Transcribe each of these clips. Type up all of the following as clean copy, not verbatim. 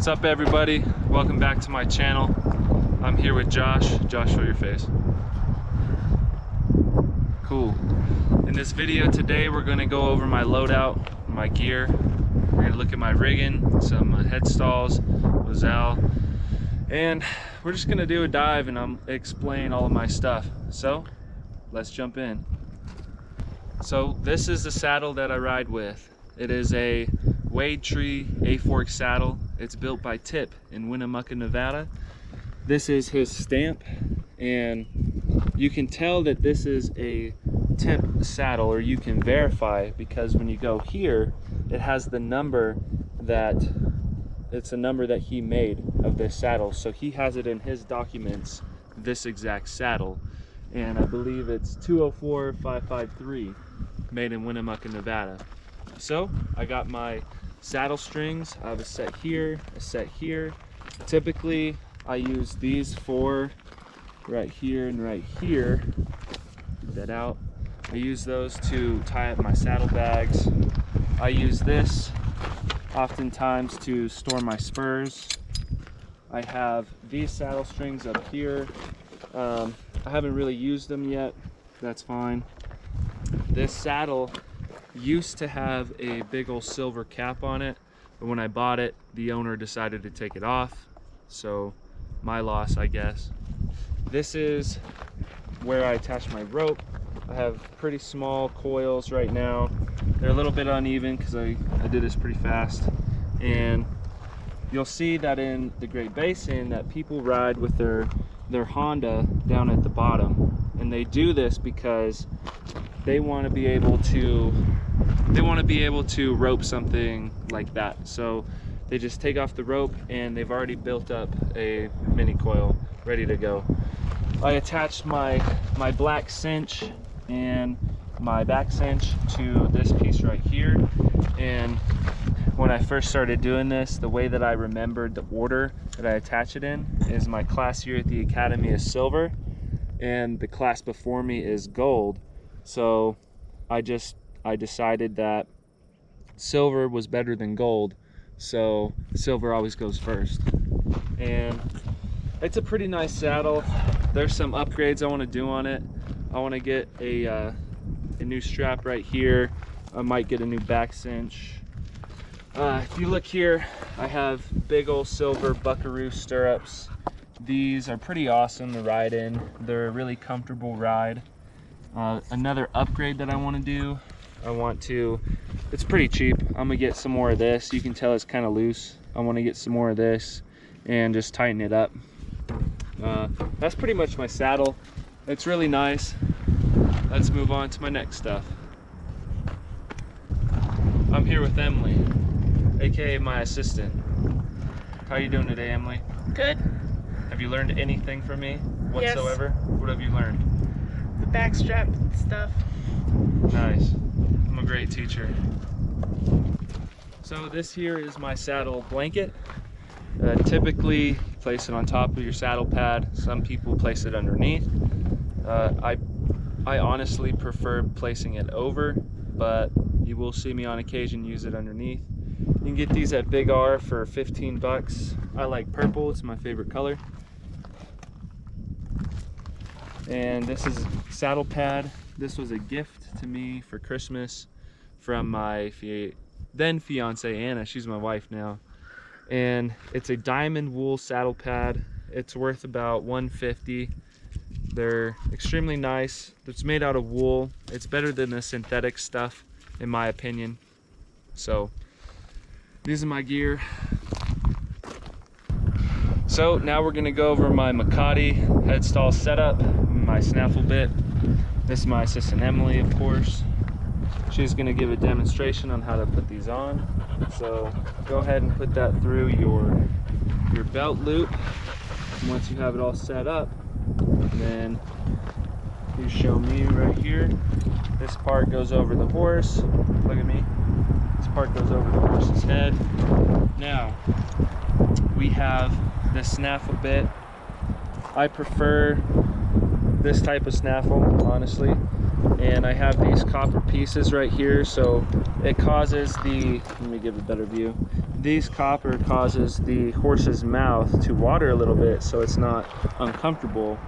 What's up, everybody? Welcome back to my channel. I'm here with Josh. Josh, show your face. Cool. In this video today, we're going to go over my loadout, my gear. We're going to look at my rigging, some head stalls, LOADOUT, and we're just going to do a dive and I'm explain all of my stuff. So let's jump in. So this is the saddle that I ride with. It is a Wade Tree A-fork saddle. It's built by Tip in Winnemucca, Nevada. This is his stamp, and you can tell that this is a Tip saddle, or you can verify, because when you go here, it has the number that it's a number that he made of this saddle. So he has it in his documents, this exact saddle, and I believe it's 204553, made in Winnemucca, Nevada. So I got my saddle strings. I have a set here, a set here. Typically I use these four right here and right here. Get that out. I use those to tie up my saddlebags. I use this oftentimes to store my spurs. I have these saddle strings up here. I haven't really used them yet. That's fine. This saddle used to have a big old silver cap on it, but when I bought it, the owner decided to take it off, so my loss, I guess. This is where I attach my rope. I have pretty small coils right now. They're a little bit uneven because I did this pretty fast, and you'll see that in the Great Basin that people ride with their Honda down at the bottom, and they do this because they want to be able to rope something like that. So they just take off the rope and they've already built up a mini coil ready to go. I attached my black cinch and my back cinch to this piece right here, and when I first started doing this, the way that I remembered the order that I attach it in is my class here at the Academy is silver and the class before me is gold. So I decided that silver was better than gold, so silver always goes first. And it's a pretty nice saddle. There's some upgrades I want to do on it. I want to get a new strap right here. I might get a new back cinch. If you look here, I have big old silver buckaroo stirrups. These are pretty awesome to ride in. They're a really comfortable ride. Another upgrade that I want to do, it's pretty cheap. I'm gonna get some more of this. You can tell it's kind of loose. I want to get some more of this and just tighten it up. That's pretty much my saddle. It's really nice. Let's move on to my next stuff. I'm here with Emily, aka my assistant. How are you doing today, Emily? Good. Have you learned anything from me whatsoever? Yes. What have you learned? The backstrap stuff. Nice. I'm a great teacher. So this here is my saddle blanket. Typically place it on top of your saddle pad. Some people place it underneath. I honestly prefer placing it over, but you will see me on occasion use it underneath. You can get these at Big R for 15 bucks. I like purple, it's my favorite color. And this is saddle pad. This was a gift to me for Christmas from my then fiance Anna. She's my wife now. And it's a diamond wool saddle pad. It's worth about $150. They're extremely nice. It's made out of wool. It's better than the synthetic stuff in my opinion. So these are my gear. So now we're gonna go over my Makati headstall setup, my snaffle bit. This is my assistant Emily, of course. She's gonna give a demonstration on how to put these on. So go ahead and put that through your belt loop. And once you have it all set up, then you show me right here. This part goes over the horse. Look at me. This part goes over the horse's head. Now we have the snaffle bit. I prefer this type of snaffle, honestly, and I have these copper pieces right here, so it causes let me give a better view, these copper causes the horse's mouth to water a little bit so it's not uncomfortable.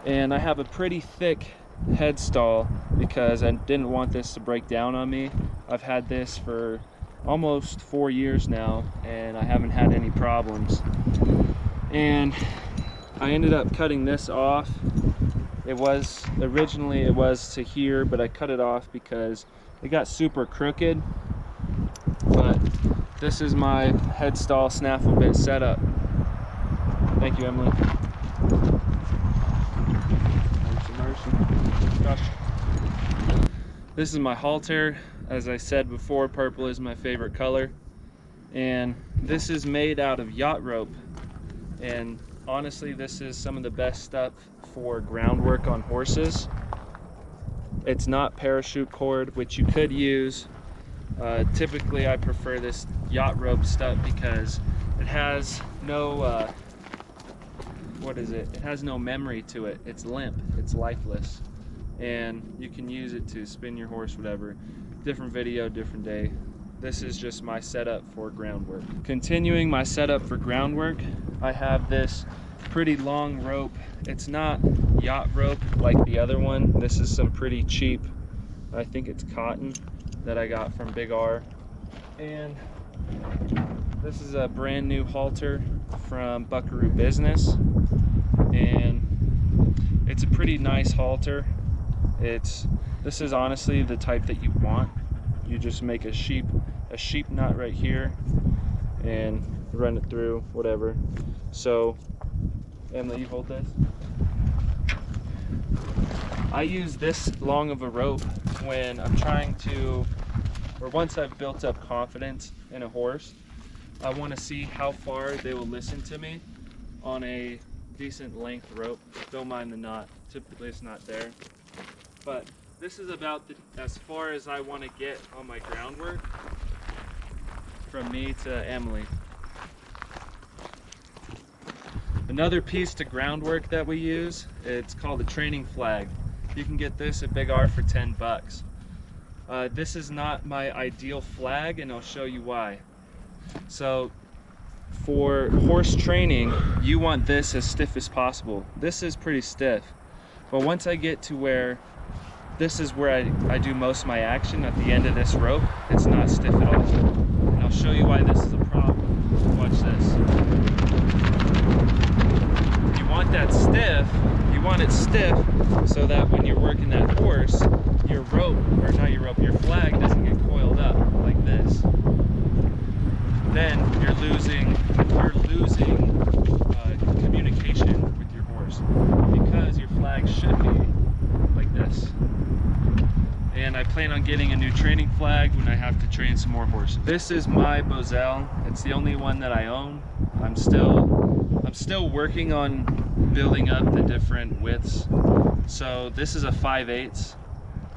And I have a pretty thick head stall because I didn't want this to break down on me. I've had this for almost 4 years now and I haven't had any problems. And I ended up cutting this off. Originally it was to here, but I cut it off because it got super crooked. But this is my head stall snaffle bit setup. Thank you, Emily. Gosh. This is my halter. As I said before, purple is my favorite color. And this is made out of yacht rope. And honestly, this is some of the best stuff for groundwork on horses. It's not parachute cord, which you could use. Typically, I prefer this yacht rope stuff because it has no, it has no memory to it. It's limp, it's lifeless. And you can use it to spin your horse, whatever. Different video, different day. This is just my setup for groundwork. Continuing my setup for groundwork, I have this pretty long rope. It's not yacht rope like the other one. This is some pretty cheap, I think it's cotton, that I got from Big R. And this is a brand new halter from Buckaroo Business. And it's a pretty nice halter. This is honestly the type that you want. You just make a sheep knot right here and run it through, whatever. So, Emily, you hold this. I use this long of a rope when I'm trying to, or once I've built up confidence in a horse, I want to see how far they will listen to me on a decent length rope. Don't mind the knot, typically it's not there. But this is about as far as I want to get on my groundwork from me to Emily. Another piece to groundwork that we use, it's called a training flag. You can get this at Big R for 10 bucks. This is not my ideal flag, and I'll show you why. So for horse training, you want this as stiff as possible. This is pretty stiff, but once I get to where this is where I do most of my action at the end of this rope, it's not stiff at all. And I'll show you why this is a problem. Watch this. You want that stiff, you want it stiff so that when you're working that horse, your rope, or not your rope, your flag doesn't get coiled up like this. Then you're losing communication with your horse because your flag should be like this. And I plan on getting a new training flag when I have to train some more horses. This is my Boselle. It's the only one that I own. I'm still working on building up the different widths. So this is a 5/8.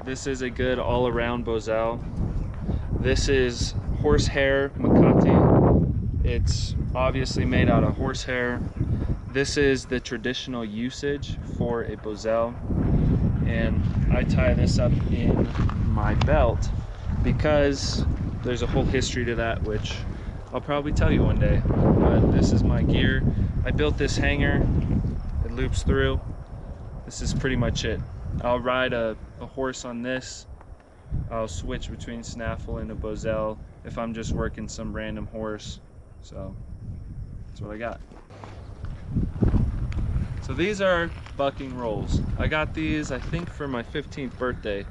This is a good all-around Boselle. This is horsehair Makati. It's obviously made out of horsehair. This is the traditional usage for a Boselle. And I tie this up in my belt because there's a whole history to that, which I'll probably tell you one day. But this is my gear. I built this hanger. It loops through. This is pretty much it. I'll ride a horse on this. I'll switch between snaffle and a Boselle if I'm just working some random horse. So that's what I got. So these are bucking rolls. I got these, I think, for my 15th birthday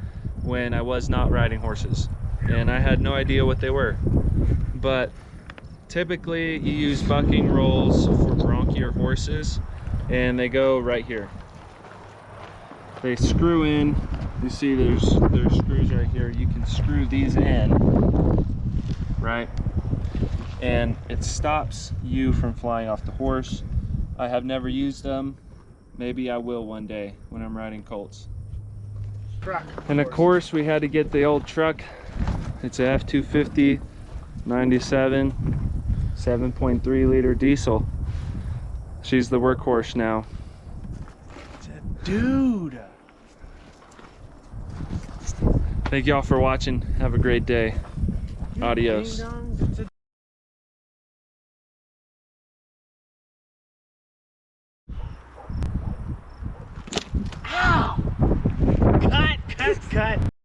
when I was not riding horses. And I had no idea what they were. But typically you use bucking rolls for bronchier horses, and they go right here. They screw in. You see there's screws right here. You can screw these in, right? And it stops you from flying off the horse. I have never used them. Maybe I will one day when I'm riding colts. And of course we had to get the old truck. It's a F-250 97 7.3 liter diesel. She's the workhorse now. Dude. Thank y'all for watching. Have a great day. Adios. Cut.